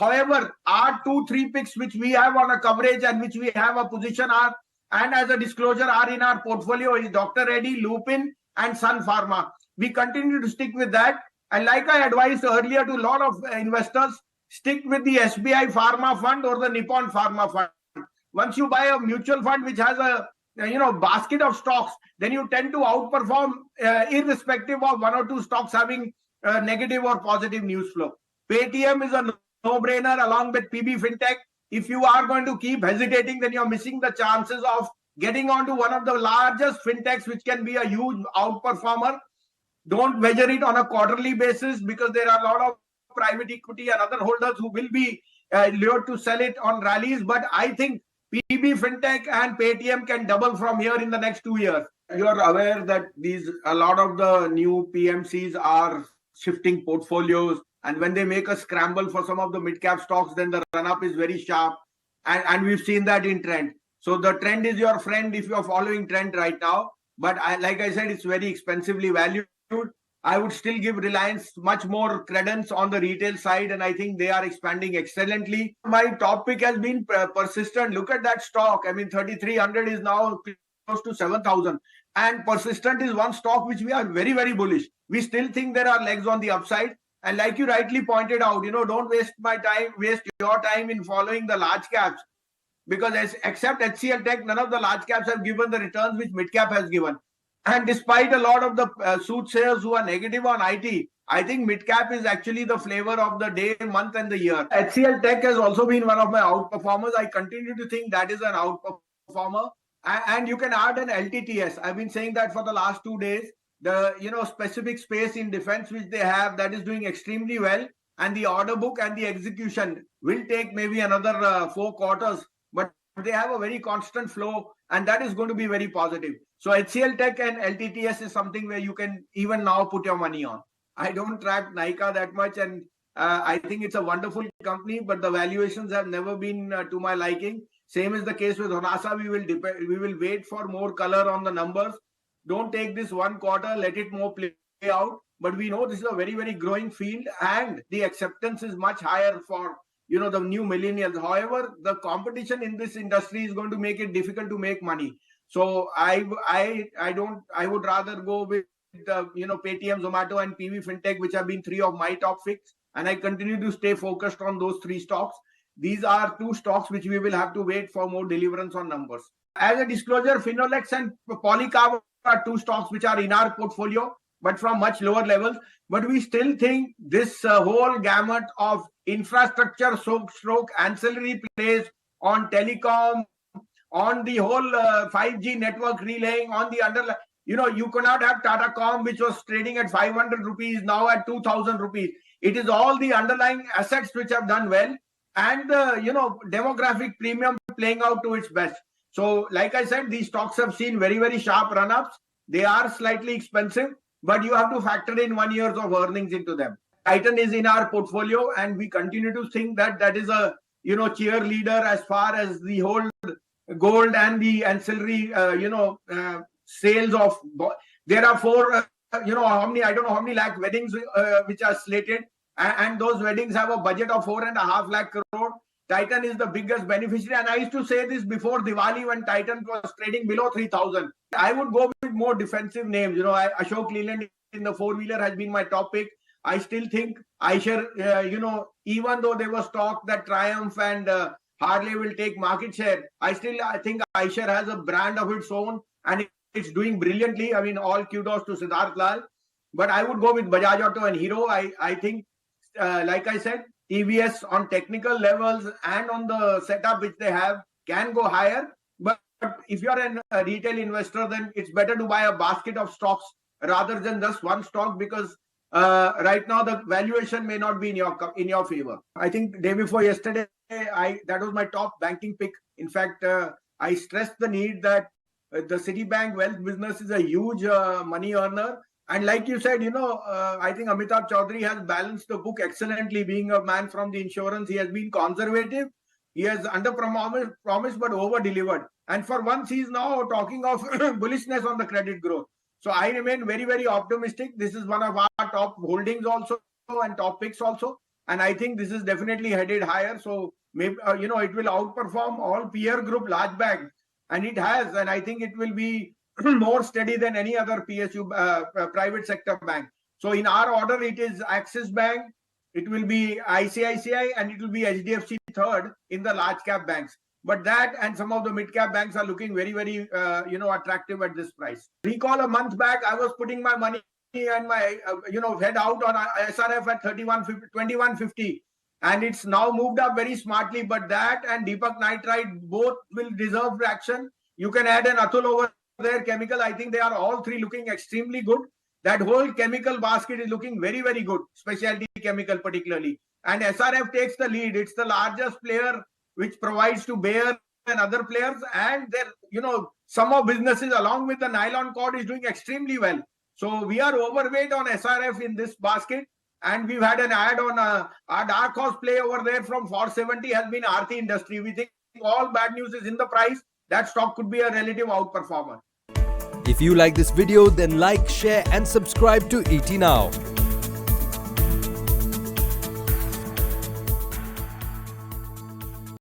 However, our 2-3 picks which we have on a coverage and which we have a position are, and as a disclosure, are in our portfolio is Dr. Reddy, Lupin, and Sun Pharma. We continue to stick with that. And like I advised earlier to a lot of investors, stick with the SBI Pharma Fund or the Nippon Pharma Fund. Once you buy a mutual fund which has a basket of stocks, then you tend to outperform irrespective of one or two stocks having negative or positive news flow. Paytm is a no-brainer along with PB Fintech. If you are going to keep hesitating, then you're missing the chances of getting onto one of the largest fintechs, which can be a huge outperformer. Don't measure it on a quarterly basis because there are a lot of private equity and other holders who will be lured to sell it on rallies. But I think PB Fintech and Paytm can double from here in the next 2 years. You're aware that a lot of the new PMCs are shifting portfolios. And when they make a scramble for some of the mid-cap stocks, then the run-up is very sharp. And we've seen that in Trent. So the trend is your friend if you're following Trent right now. But like I said, it's very expensively valued. I would still give Reliance much more credence on the retail side. And I think they are expanding excellently. My top pick has been Persistent. Look at that stock. I mean, 3,300 is now close to 7,000. And Persistent is one stock which we are very, very bullish. We still think there are legs on the upside. And like you rightly pointed out, don't waste your time in following the large caps, because except HCL Tech, none of the large caps have given the returns which mid cap has given. And despite a lot of the soothsayers who are negative on IT, I think mid cap is actually the flavor of the day, month, and the year. HCL Tech has also been one of my outperformers. I continue to think that is an outperformer. And you can add an LTTS. I've been saying that for the last 2 days. The specific space in defense which they have, that is doing extremely well, and the order book and the execution will take maybe another 4 quarters, but they have a very constant flow, and that is going to be very positive. So HCL Tech and LTTS is something where you can even now put your money on. I don't track Nykaa that much, and I think it's a wonderful company, but the valuations have never been to my liking. Same is the case with Honasa. We will wait for more color on the numbers. Don't take this 1 quarter, let it more play out. But we know this is a very, very growing field, and the acceptance is much higher for the new millennials. However, the competition in this industry is going to make it difficult to make money. So I would rather go with Paytm, Zomato, and PB Fintech, which have been 3 of my top picks, and I continue to stay focused on those 3 stocks. These are 2 stocks which we will have to wait for more deliverance on numbers. As a disclosure, Finolex and Polycarb are 2 stocks which are in our portfolio, but from much lower levels. But we still think this whole gamut of infrastructure stroke ancillary plays on telecom, on the whole 5G network relaying, on the underlying, you cannot have Tatacom, which was trading at 500 rupees, now at 2,000 rupees. It is all the underlying assets which have done well, and the demographic premium playing out to its best. So, like I said, these stocks have seen very, very sharp run-ups. They are slightly expensive, but you have to factor in 1 year of earnings into them. Titan is in our portfolio, and we continue to think that is a cheerleader as far as the whole gold and the ancillary sales of. There are 4 I don't know how many lakh weddings which are slated, and those weddings have a budget of 4.5 lakh crore. Titan is the biggest beneficiary, and I used to say this before Diwali when Titan was trading below 3,000. I would go with more defensive names. Ashok Leyland in the 4-wheeler has been my top pick. I still think Eicher, even though there was talk that Triumph and Harley will take market share, I think Eicher has a brand of its own, and it's doing brilliantly. I mean, all kudos to Siddharth Lal. But I would go with Bajaj Auto and Hero. I think, like I said, TVS on technical levels and on the setup which they have can go higher. But if you're a retail investor, then it's better to buy a basket of stocks rather than just one stock, because right now the valuation may not be in your favor. I think day before yesterday, that was my top banking pick. In fact, I stressed the need that the Citibank wealth business is a huge money earner. And like you said, I think Amitabh Chaudhary has balanced the book excellently. Being a man from the insurance, he has been conservative. He has promised but over-delivered. And for once, he is now talking of bullishness on the credit growth. So I remain very, very optimistic. This is one of our top holdings also and top picks also. and I think this is definitely headed higher. So maybe it will outperform all peer group large banks, and it has, and I think it will be more steady than any other PSU private sector bank. So in our order, it is Axis Bank, it will be ICICI, and it will be HDFC third in the large cap banks. But that and some of the mid cap banks are looking very, very attractive at this price. Recall a month back, I was putting my money and my head out on SRF at 2150, and it's now moved up very smartly. But that and Deepak Nitrite both will deserve action. You can add an Atul over there, chemical. I think they are all three looking extremely good. That whole chemical basket is looking very, very good, specialty chemical particularly. And SRF takes the lead. It's the largest player which provides to Bayer and other players, and their some of businesses along with the nylon cord is doing extremely well. So we are overweight on SRF in this basket, and we've had an ad on our dark horse play over there from 470 has been Aarti Industry. We think all bad news is in the price. That stock could be a relative outperformer. If you like this video, then like, share and subscribe to ET Now.